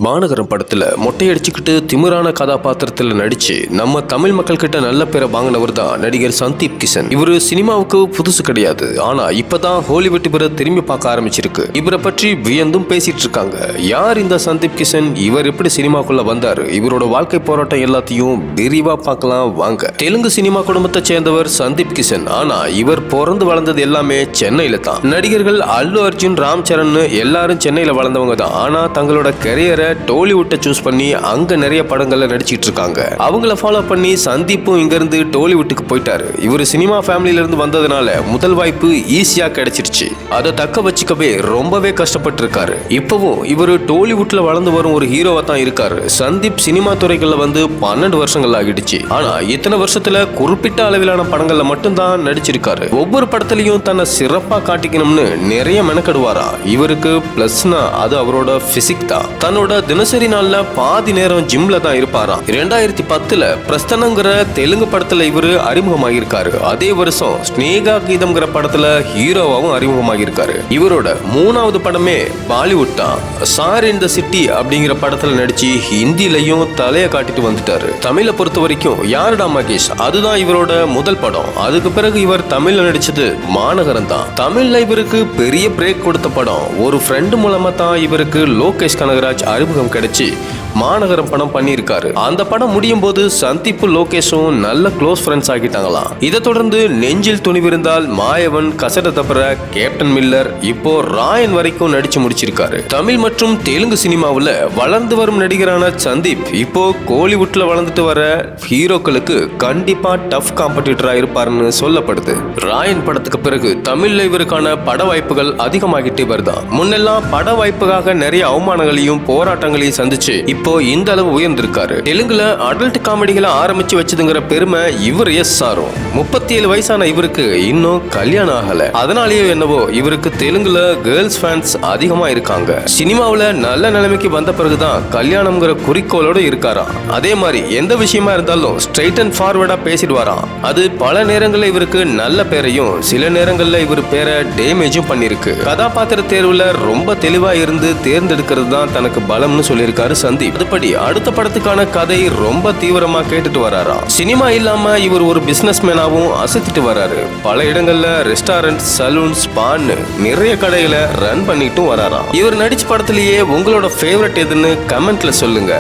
மாநகரம் படத்துல மொட்டையடிச்சுக்கிட்டு திமிரான கதாபாத்திரத்துல நடிச்சு நம்ம தமிழ் மக்கள் கிட்ட நல்ல பேரை வாங்கினவர் தான் நடிகர் சந்தீப் கிஷன். இவரு சினிமாவுக்கு புதுசு கிடையாது, ஆனா இப்பதான் ஹாலிவுட் இவரை திரும்பி பார்க்க ஆரம்பிச்சிருக்கு. இவரை பற்றி வியந்தும் பேசிட்டு இருக்காங்க. யார் இந்த சந்தீப் கிஷன், இவர் எப்படி சினிமாக்குள்ள வந்தாரு, இவரோட வாழ்க்கை போராட்டம் எல்லாத்தையும் விரிவா பார்க்கலாம் வாங்க. தெலுங்கு சினிமா குடும்பத்தை சேர்ந்தவர் சந்தீப் கிஷன். ஆனா இவர் பிறந்து வளர்ந்தது எல்லாமே சென்னையில தான். நடிகர்கள் அல்லு அர்ஜுன், ராம் சரண் எல்லாரும் சென்னையில வளர்ந்தவங்க தான். ஆனா தங்களோட கரியரை டோலிவுட்டை சூஸ் பண்ணி அங்க நிறைய படங்கள்ல நடிச்சிட்டு இருக்காங்க. அவங்கள ஃபாலோ பண்ணி சந்தீப்பும் இங்க இருந்து டோலிவுட்டுக்கு போயிட்டாரு. இவர் சினிமா ஃபேமிலியில இருந்து வந்ததுனால முதல் வாய்ப்பு ஈஸியா கிடைச்சிருச்சு. அதை தக்க வச்சுக்கவே ரொம்பவே கஷ்டப்பட்டு இருக்காரு. இப்பவும் இவர் டோலிவுட்ல வளர்ந்து வரும் ஒரு ஹீரோவா தான் இருக்காரு. சந்தீப் சினிமா துறைகள்ல வந்து 12 வருஷங்கள் ஆகிடுச்சு. ஆனா இத்தனை வருஷத்துல குறிப்பிட்ட அளவிலான படங்கள்ல மட்டும்தான் நடிச்சிருக்காரு. ஒவ்வொரு படத்திலையும் தன்னை சிறப்பா காட்டிக்கணும்னு நிறைய மெனக்கடுவாரா. இவருக்கு பிளஸ்னா அது அவரோட பிசிக் தான். தன்னோட தினசரி நாள்ல பாதி நேரம் ஜிம்ல தான் இருப்பாராம். 2010 பிரஸ்தனங்கிற தெலுங்கு படத்துல இவரு அறிமுகமாகிருக்காரு. அதே வருஷம் ஸ்னேகா கீதம்ங்கிற படத்துல ஹீரோவாவும் அறிமுகமாகிருக்காரு. இவரோட 3வது படமே பாலிவுட் தான். சார் இன் தி சிட்டி அப்படிங்கிற படத்துல நடிச்சு ஹிந்திலையும் தலையை காட்டிட்டு வந்துட்டாரு. தமிழை பொறுத்த வரைக்கும் யாருடா மகேஷ், அதுதான் இவரோட முதல் படம். அதுக்கு பிறகு இவர் தமிழ்ல நடிச்சது மாநகரம் தான். தமிழ்ல இவருக்கு பெரிய பிரேக் கொடுத்த படம் ஒரு ஃப்ரெண்டு மூலமா தான் இவருக்கு லோகேஷ் கனகராஜ் அறிமுகம் கிடைச்சி மாநகரம் படம் பண்ணியிருக்காரு. அந்த படம் முடியும் போது சந்தீப்பும் லோகேஷும் நல்ல க்ளோஸ் ஃப்ரெண்ட்ஸ் ஆகிட்டாங்களாம். இதை தொடர்ந்து நெஞ்சில் துணிவிருந்தால், மாயவன், கசட தபர, கேப்டன் மில்லர், இப்போ ராயன் வரைக்கும் நடிச்சு முடிச்சிருக்காரு. தமிழ் மற்றும் தெலுங்கு சினிமாவில் வளர்ந்து வரும் நடிகரான சந்தீப் இப்போ கோலிவுட்ல வளர்ந்துட்டு வர ஹீரோக்களுக்கு கண்டிப்பா டஃப் காம்படிட்டரா இருப்பாருன்னு சொல்லப்படுது. ராயன் படத்துக்கு பிறகு தமிழ்ல இவருக்கான பட வாய்ப்புகள் அதிகமாகிட்டே வருதா. முன்னெல்லாம் பட வாய்ப்புக்காக நிறைய அவமானங்களையும் போராட்டங்களையும் சந்திச்சு இப்போ இந்த அளவு உயர்ந்திருக்காரு. தெலுங்குல அடல்ட் காமெடிகளை ஆரம்பிச்சு வச்சதுங்கிற பெருமை இவர் சாரும். 37 வயசான இவருக்கு இன்னும் கல்யாணம் ஆகல. அதனாலேயே என்னவோ இவருக்கு தெலுங்குல கேர்ள்ஸ் ஃபேன்ஸ் அதிகமா இருக்காங்க. சினிமாவுல நல்ல நிலைமைக்கு வந்த பிறகுதான் கல்யாணம்ங்கிற குறிக்கோளோட இருக்காராம். அதே மாதிரி எந்த விஷயமா இருந்தாலும் ஸ்ட்ரைட் அண்ட் ஃபார்வர்டா பேசிடுவாராம். அது பல நேரங்கள்ல இவருக்கு நல்ல பேரையும் சில நேரங்கள்ல இவர் பேரை டேமேஜும் பண்ணிருக்கு. கதாபாத்திர தேர்வுல ரொம்ப தெளிவா இருந்து தேர்ந்தெடுக்கிறது தான் தனக்கு பலம்னு சொல்லியிருக்காரு சந்தீப். அதுபடி அடுத்த படத்துக்கான கதை ரொம்ப தீவிரமா கேட்டுட்டு வராராம். சினிமா இல்லாம இவர் ஒரு பிசினஸ் மேனாவும் அசத்திட்டு வராரு. பல இடங்கள்ல ரெஸ்டாரண்ட், சலூன், ஸ்பான்னு நிறைய கடைகளை ரன் பண்ணிட்டும் வராராம். இவர் நடிச்ச படத்திலேயே உங்களோட ஃபேவரட் எதுன்னு கமெண்ட்ல சொல்லுங்க.